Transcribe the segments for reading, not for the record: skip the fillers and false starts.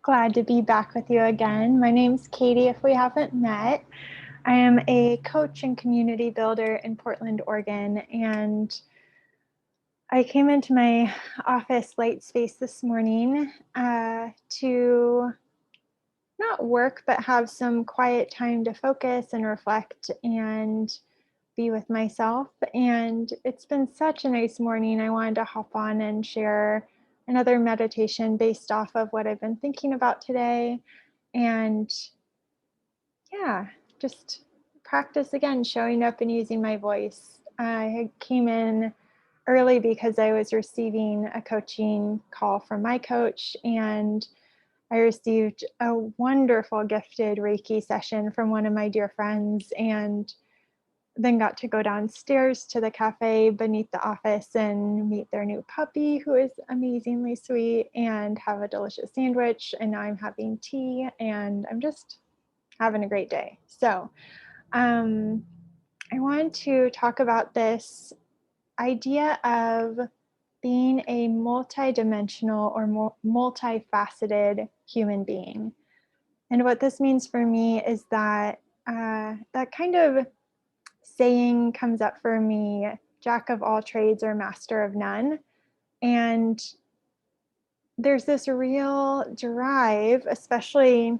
Glad to be back with you again. My name's Katie, if we haven't met. I am a coach and community builder in Portland, Oregon, and I came into my office light space this morning to not work, but have some quiet time to focus and reflect and be with myself. And it's been such a nice morning. I wanted to hop on and share another meditation based off of what I've been thinking about today. And yeah, just practice again, showing up and using my voice. I came in early because I was receiving a coaching call from my coach, and I received a wonderful gifted Reiki session from one of my dear friends, and then got to go downstairs to the cafe beneath the office and meet their new puppy, who is amazingly sweet, and have a delicious sandwich. And now I'm having tea, and I'm just having a great day. So I wanted to talk about this idea of being a multidimensional or multifaceted human being. And what this means for me is that that kind of saying comes up for me, jack of all trades or master of none. And there's this real drive, especially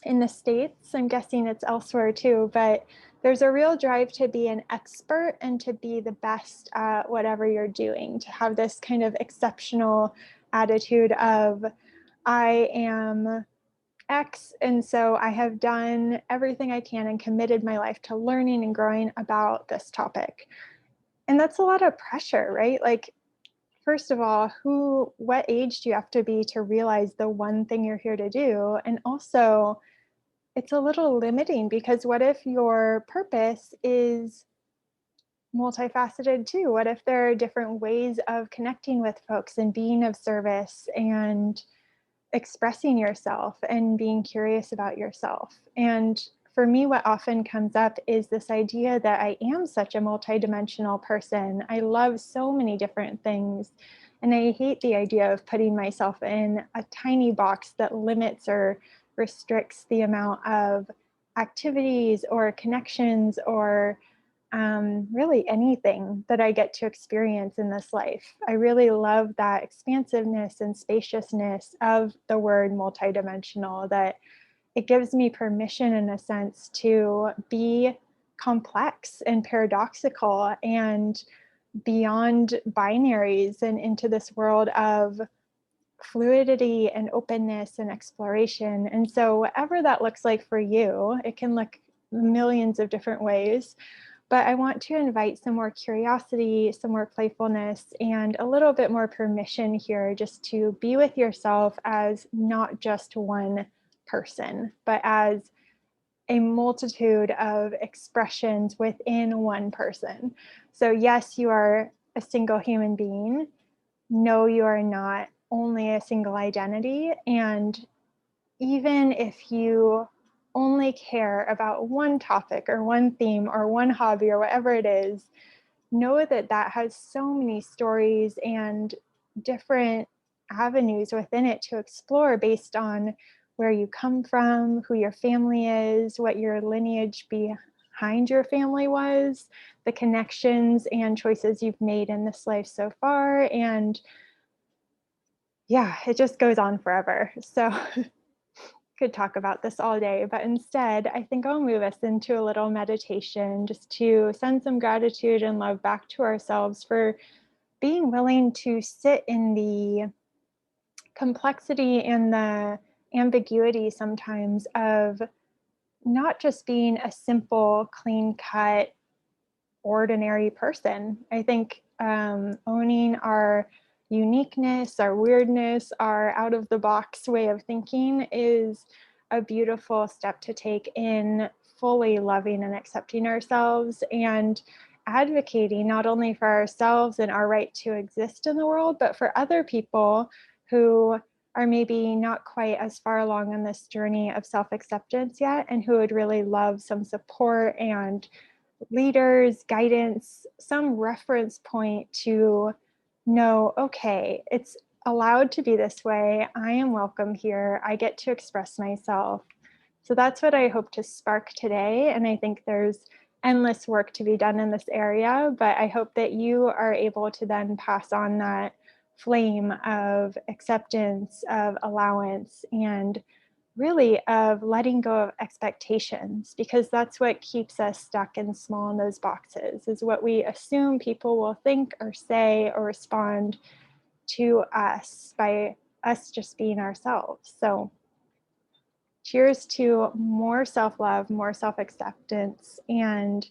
in the States, I'm guessing it's elsewhere too, but there's a real drive to be an expert and to be the best at whatever you're doing, to have this kind of exceptional attitude of, I am X, and so I have done everything I can and committed my life to learning and growing about this topic. And that's a lot of pressure, right? Like, first of all, what age do you have to be to realize the one thing you're here to do? And also, it's a little limiting, because what if your purpose is multifaceted too? What if there are different ways of connecting with folks and being of service and expressing yourself and being curious about yourself? And for me, what often comes up is this idea that I am such a multidimensional person. I love so many different things. And I hate the idea of putting myself in a tiny box that limits or restricts the amount of activities or connections or really anything that I get to experience in this life. I really love that expansiveness and spaciousness of the word multidimensional, that it gives me permission, in a sense, to be complex and paradoxical and beyond binaries and into this world of fluidity and openness and exploration. And so whatever that looks like for you, it can look millions of different ways. But I want to invite some more curiosity, some more playfulness, and a little bit more permission here, just to be with yourself as not just one person, but as a multitude of expressions within one person. So yes, you are a single human being. No, you are not only a single identity. And even if you only care about one topic or one theme or one hobby or whatever it is, know that that has so many stories and different avenues within it to explore, based on where you come from, who your family is, what your lineage behind your family was, the connections and choices you've made in this life so far. And yeah, it just goes on forever. So could talk about this all day, but instead, I think I'll move us into a little meditation, just to send some gratitude and love back to ourselves for being willing to sit in the complexity and the ambiguity sometimes of not just being a simple, clean-cut, ordinary person. I think owning our uniqueness, our weirdness, our out of the box way of thinking is a beautiful step to take in fully loving and accepting ourselves, and advocating not only for ourselves and our right to exist in the world, but for other people who are maybe not quite as far along on this journey of self-acceptance yet, and who would really love some support and leaders, guidance, some reference point to know, okay, it's allowed to be this way. I am welcome here. I get to express myself. So that's what I hope to spark today. And I think there's endless work to be done in this area, but I hope that you are able to then pass on that flame of acceptance, of allowance, and really of letting go of expectations, because that's what keeps us stuck and small in those boxes, is what we assume people will think or say or respond to us by us just being ourselves. So cheers to more self-love, more self-acceptance, and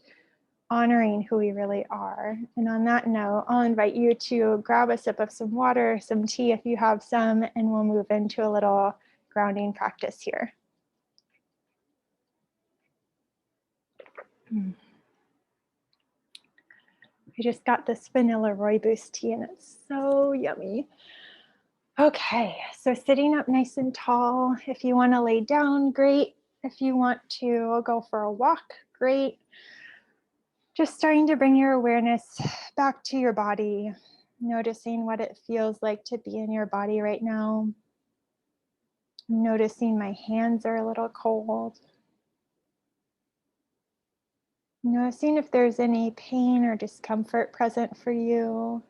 honoring who we really are. And on that note, I'll invite you to grab a sip of some water, some tea if you have some, and we'll move into a little grounding practice here. I just got this vanilla rooibos tea and it's so yummy. Okay, so sitting up nice and tall. If you want to lay down, great. If you want to go for a walk, great. Just starting to bring your awareness back to your body, noticing what it feels like to be in your body right now. Noticing my hands are a little cold. Noticing if there's any pain or discomfort present for you.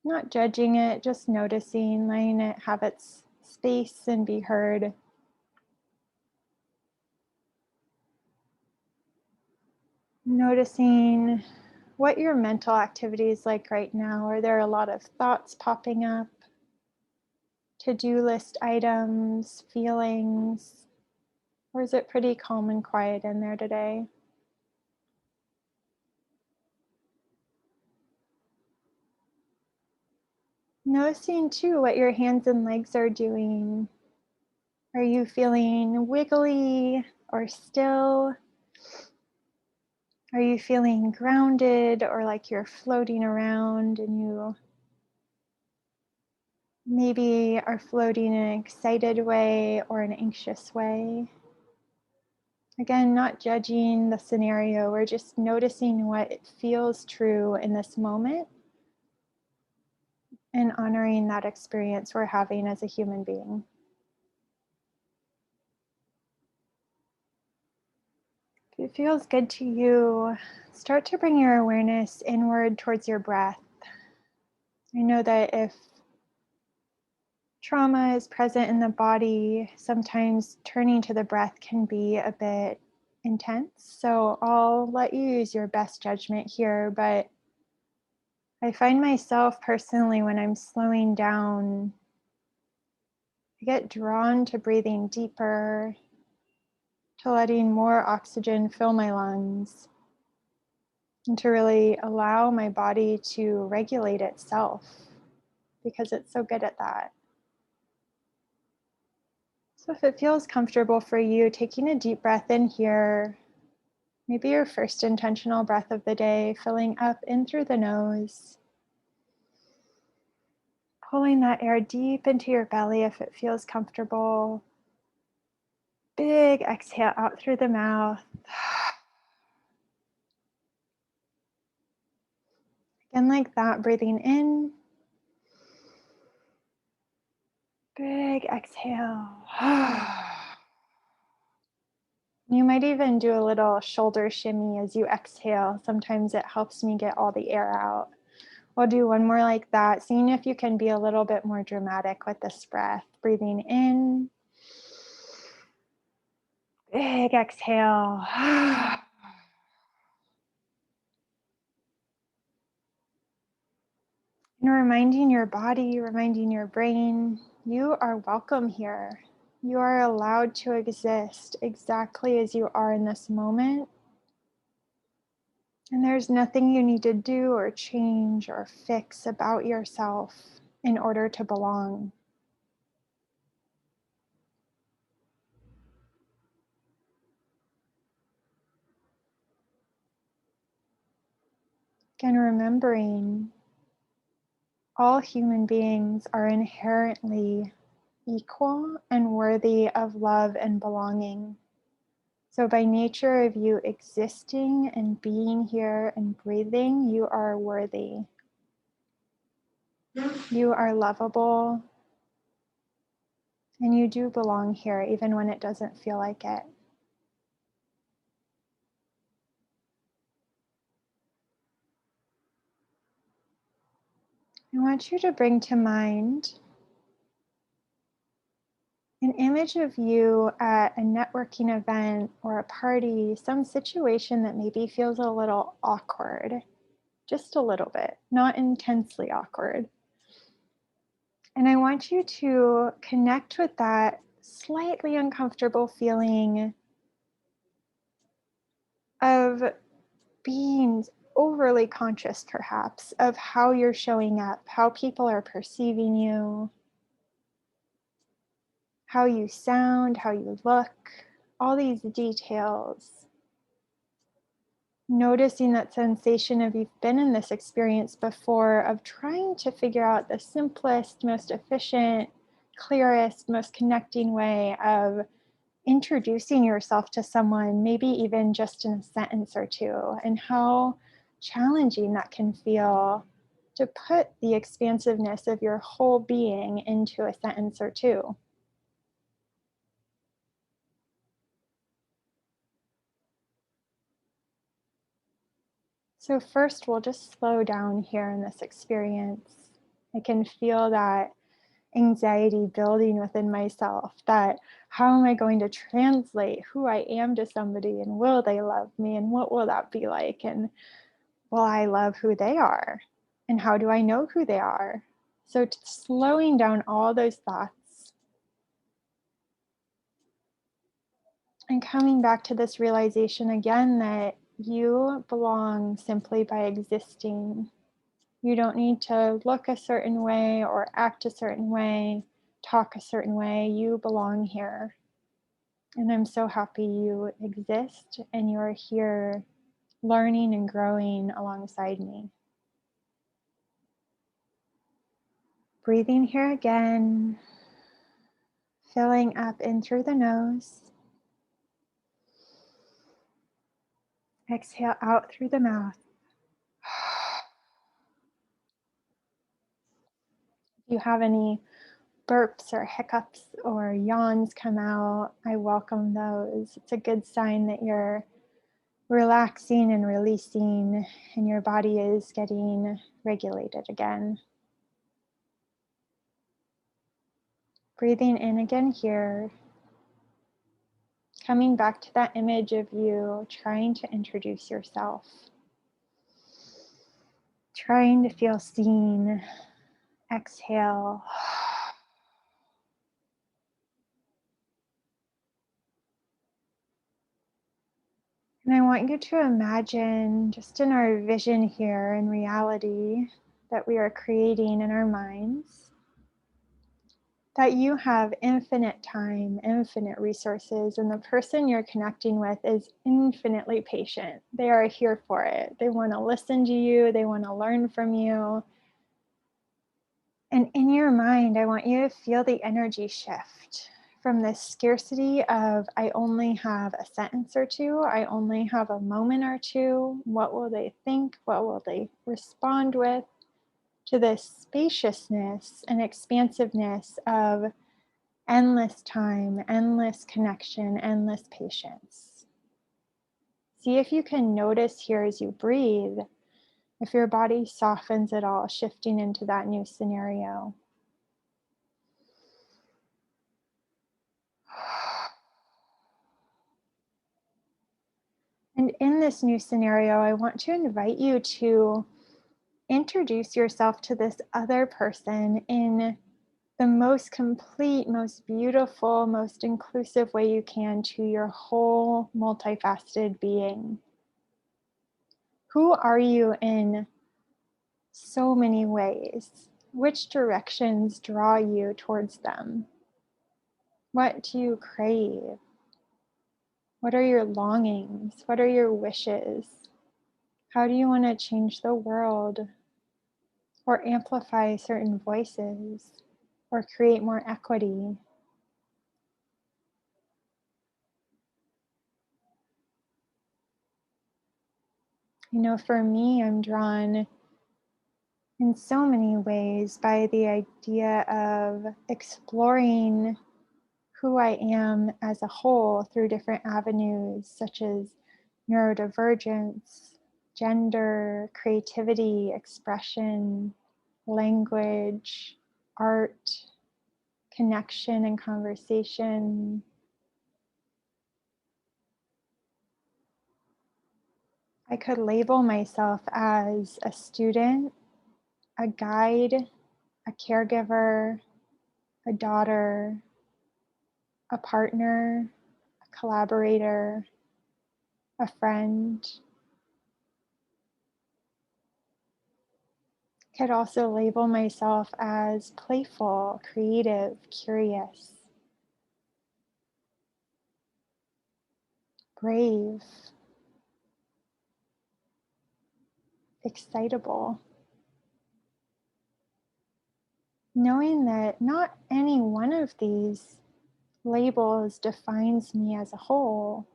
Not judging it, just noticing, letting it have its space and be heard. Noticing what your mental activity is like right now. Are there a lot of thoughts popping up? To-do list items, feelings? Or is it pretty calm and quiet in there today? Noticing too what your hands and legs are doing. Are you feeling wiggly or still? Are you feeling grounded or like you're floating around and you maybe are floating in an excited way or an anxious way? Again, not judging the scenario, we're just noticing what feels true in this moment and honoring that experience we're having as a human being. If it feels good to you, start to bring your awareness inward towards your breath. I know that if trauma is present in the body, sometimes turning to the breath can be a bit intense. So I'll let you use your best judgment here, but I find myself personally, when I'm slowing down, I get drawn to breathing deeper, to letting more oxygen fill my lungs, and to really allow my body to regulate itself, because it's so good at that. So if it feels comfortable for you, taking a deep breath in here, maybe your first intentional breath of the day, filling up in through the nose, pulling that air deep into your belly if it feels comfortable. Big exhale out through the mouth. Again, like that, breathing in. Big exhale. You might even do a little shoulder shimmy as you exhale. Sometimes it helps me get all the air out. We'll do one more like that, seeing if you can be a little bit more dramatic with this breath. Breathing in. Big exhale. And reminding your body, reminding your brain, you are welcome here. You are allowed to exist exactly as you are in this moment. And there's nothing you need to do or change or fix about yourself in order to belong. Again, remembering all human beings are inherently equal and worthy of love and belonging. So by nature of you existing and being here and breathing, you are worthy. You are lovable, and you do belong here even when it doesn't feel like it. I want you to bring to mind an image of you at a networking event or a party, some situation that maybe feels a little awkward, just a little bit, not intensely awkward. And I want you to connect with that slightly uncomfortable feeling of being overly conscious, perhaps, of how you're showing up, how people are perceiving you, how you sound, how you look, all these details. Noticing that sensation of you've been in this experience before of trying to figure out the simplest, most efficient, clearest, most connecting way of introducing yourself to someone, maybe even just in a sentence or two, and how challenging that can feel to put the expansiveness of your whole being into a sentence or two. So, first, we'll just slow down here in this experience. I can feel that anxiety building within myself, that how am I going to translate who I am to somebody, and will they love me, and what will that be like, and will I love who they are, and how do I know who they are? So slowing down all those thoughts and coming back to this realization again that you belong simply by existing. You don't need to look a certain way or act a certain way, talk a certain way. You belong here. And I'm so happy you exist and you're here learning and growing alongside me. Breathing here again, filling up in through the nose. Exhale out through the mouth. If you have any burps or hiccups or yawns come out, I welcome those. It's a good sign that you're relaxing and releasing and your body is getting regulated again. Breathing in again here. Coming back to that image of you trying to introduce yourself. Trying to feel seen. Exhale. And I want you to imagine, just in our vision here in reality that we are creating in our minds, that you have infinite time, infinite resources, and the person you're connecting with is infinitely patient. They are here for it. They want to listen to you, they want to learn from you. And in your mind, I want you to feel the energy shift from this scarcity of, I only have a sentence or two, I only have a moment or two, what will they think, what will they respond with, to this spaciousness and expansiveness of endless time, endless connection, endless patience. See if you can notice here as you breathe, if your body softens at all, shifting into that new scenario. And in this new scenario, I want to invite you to introduce yourself to this other person in the most complete, most beautiful, most inclusive way you can to your whole multifaceted being. Who are you in so many ways? Which directions draw you towards them? What do you crave? What are your longings? What are your wishes? How do you want to change the world or amplify certain voices or create more equity? You know, for me, I'm drawn in so many ways by the idea of exploring who I am as a whole through different avenues, such as neurodivergence, gender, creativity, expression, language, art, connection, and conversation. I could label myself as a student, a guide, a caregiver, a daughter, a partner, a collaborator, a friend. Could also label myself as playful, creative, curious, brave, excitable. Knowing that not any one of these labels defines me as a whole,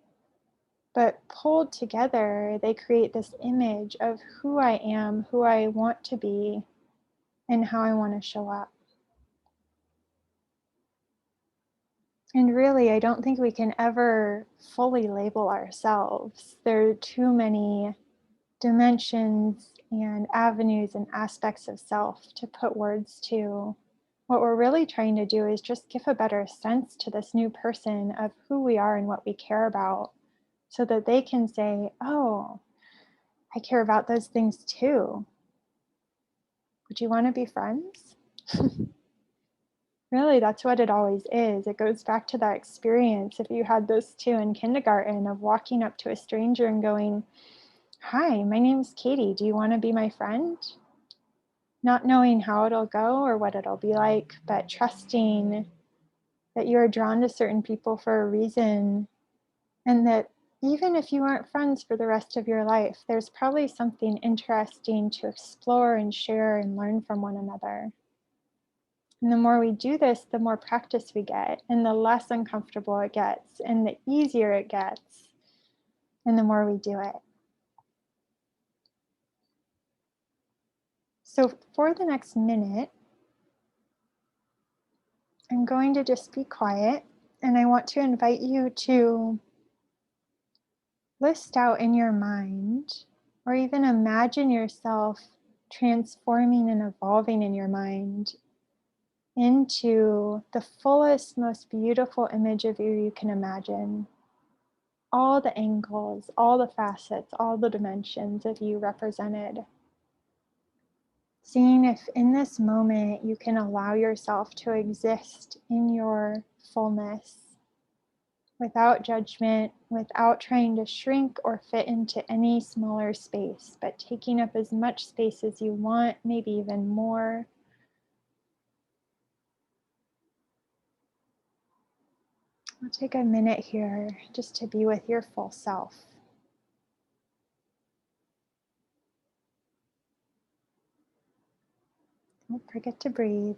but pulled together, they create this image of who I am, who I want to be, and how I want to show up. And really, I don't think we can ever fully label ourselves. There are too many dimensions and avenues and aspects of self to put words to. What we're really trying to do is just give a better sense to this new person of who we are and what we care about, so that they can say, oh, I care about those things too. Would you want to be friends? Really, that's what it always is. It goes back to that experience. If you had those two in kindergarten of walking up to a stranger and going, hi, my name's Katie. Do you want to be my friend? Not knowing how it'll go or what it'll be like, but trusting that you are drawn to certain people for a reason, and that even if you aren't friends for the rest of your life, there's probably something interesting to explore and share and learn from one another. And the more we do this, the more practice we get, and the less uncomfortable it gets, and the easier it gets, and the more we do it. So for the next minute, I'm going to just be quiet, and I want to invite you to list out in your mind, or even imagine yourself transforming and evolving in your mind into the fullest, most beautiful image of you can imagine. All the angles, all the facets, all the dimensions of you represented. Seeing if in this moment you can allow yourself to exist in your fullness without judgment, without trying to shrink or fit into any smaller space, but taking up as much space as you want, maybe even more. I'll take a minute here just to be with your full self. Don't forget to breathe.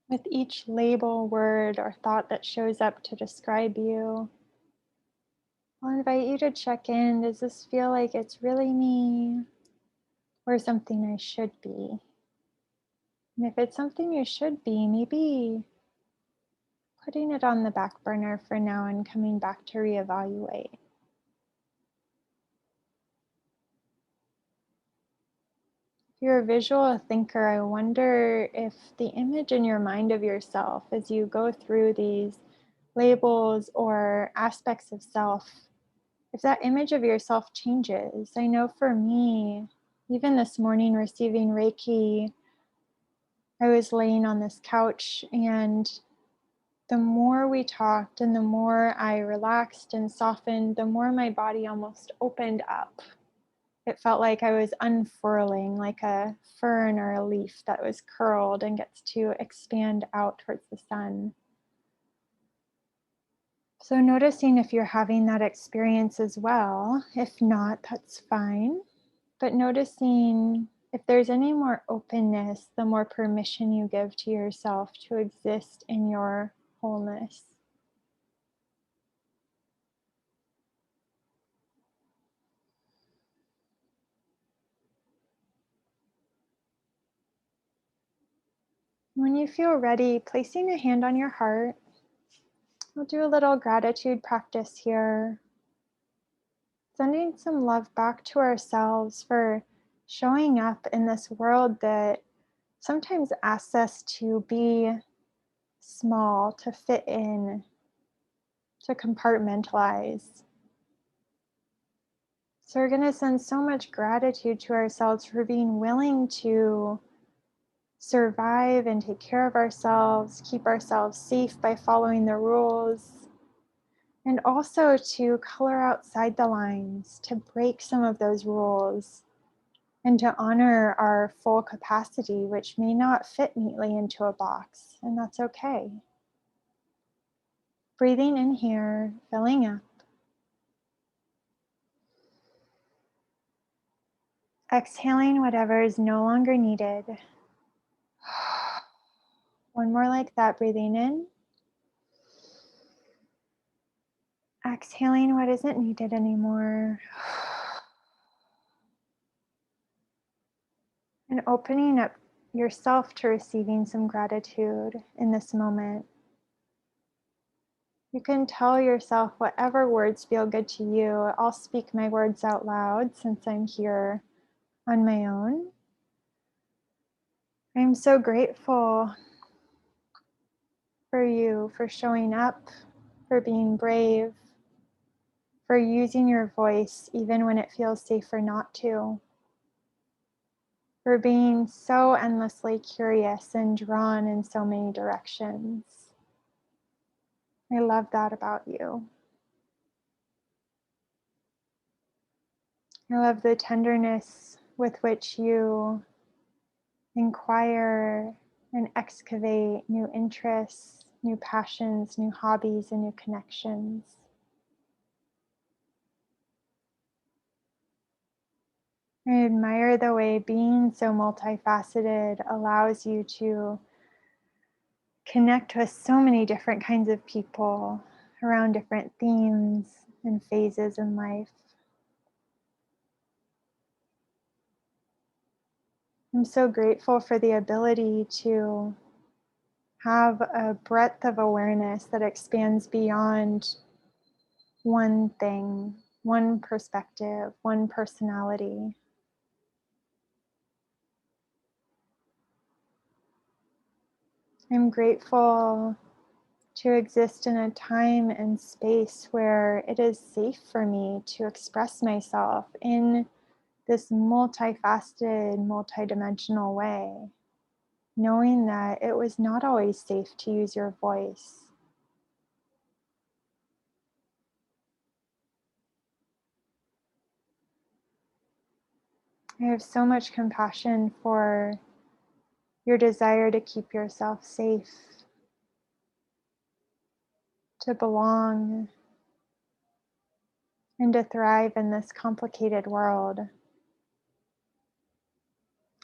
With each label, word, or thought that shows up to describe you, I'll invite you to check in. Does this feel like it's really me or something I should be? And if it's something you should be, maybe putting it on the back burner for now and coming back to reevaluate. If you're a visual thinker, I wonder if the image in your mind of yourself as you go through these labels or aspects of self if that image of yourself changes. I know for me, even this morning receiving Reiki, I was laying on this couch, and the more we talked and the more I relaxed and softened, the more my body almost opened up. It felt like I was unfurling, like a fern or a leaf that was curled and gets to expand out towards the sun. So noticing if you're having that experience as well. If not, that's fine. But noticing if there's any more openness, the more permission you give to yourself to exist in your wholeness. When you feel ready, placing a hand on your heart, we'll do a little gratitude practice here. Sending some love back to ourselves for showing up in this world that sometimes asks us to be small, to fit in, to compartmentalize. So we're going to send so much gratitude to ourselves for being willing to survive and take care of ourselves, keep ourselves safe by following the rules, and also to color outside the lines, to break some of those rules, and to honor our full capacity, which may not fit neatly into a box, and that's okay. Breathing in here, filling up. Exhaling whatever is no longer needed. One more like that, breathing in. Exhaling what isn't needed anymore. And opening up yourself to receiving some gratitude in this moment. You can tell yourself whatever words feel good to you. I'll speak my words out loud since I'm here on my own. I'm so grateful for you, for showing up, for being brave, for using your voice even when it feels safer not to, for being so endlessly curious and drawn in so many directions. I love that about you. I love the tenderness with which you inquire and excavate new interests, new passions, new hobbies, and new connections. I admire the way being so multifaceted allows you to connect with so many different kinds of people around different themes and phases in life. I'm so grateful for the ability to have a breadth of awareness that expands beyond one thing, one perspective, one personality. I'm grateful to exist in a time and space where it is safe for me to express myself in this multifaceted, multidimensional way, knowing that it was not always safe to use your voice. I have so much compassion for your desire to keep yourself safe, to belong, and to thrive in this complicated world.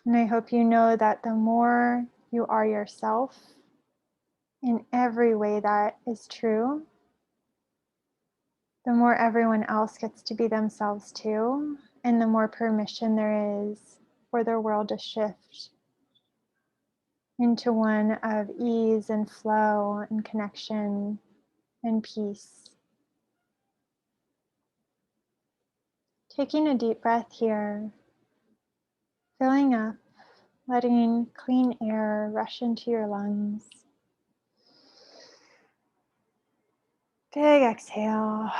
And I hope you know that the more you are yourself in every way that is true, the more everyone else gets to be themselves too, and the more permission there is for the world to shift into one of ease and flow and connection and peace. Taking a deep breath here, filling up, letting clean air rush into your lungs. Big exhale.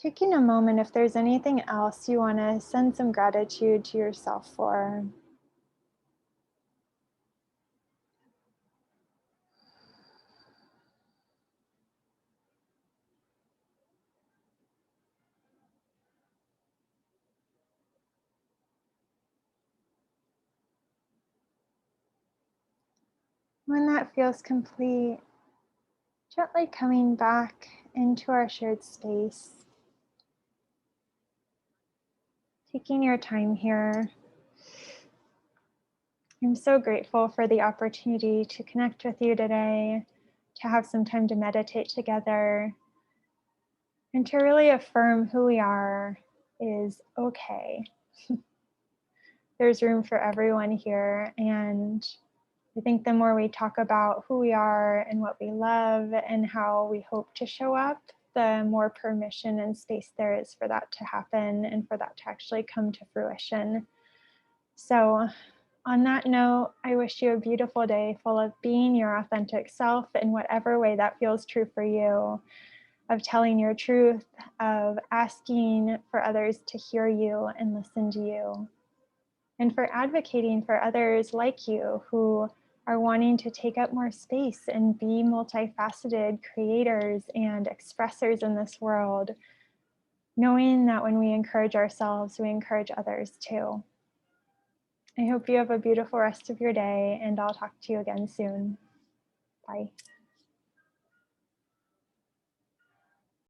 taking a moment, if there's anything else you want to send some gratitude to yourself for. When that feels complete, gently coming back into our shared space. Taking your time here. I'm so grateful for the opportunity to connect with you today, to have some time to meditate together, and to really affirm who we are is okay. There's room for everyone here, and I think the more we talk about who we are and what we love and how we hope to show up, the more permission and space there is for that to happen and for that to actually come to fruition. So on that note, I wish you a beautiful day full of being your authentic self in whatever way that feels true for you, of telling your truth, of asking for others to hear you and listen to you, and for advocating for others like you who are wanting to take up more space and be multifaceted creators and expressors in this world, knowing that when we encourage ourselves, we encourage others too. I hope you have a beautiful rest of your day, and I'll talk to you again soon. Bye.